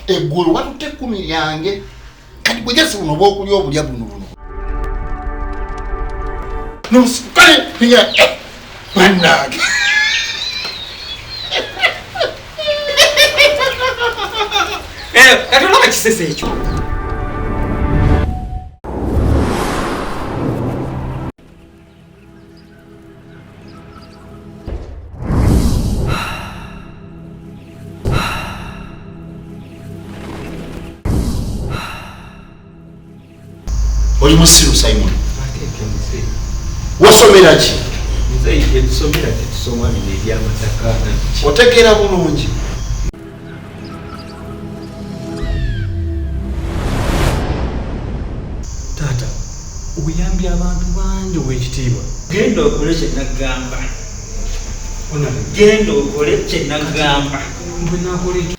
eggulu watutte 10 lyange kati bwegesi buno bwokulya obulya buno nosikale pinya mannage kati olaba kisese ekyo oli musiru Simon wasomera ki otegeera bulungi taata obuyambye abantu bangi ow'ekitiibwa genda okole kyenagamba genda okole kyenagamba mbwe nakola ekyo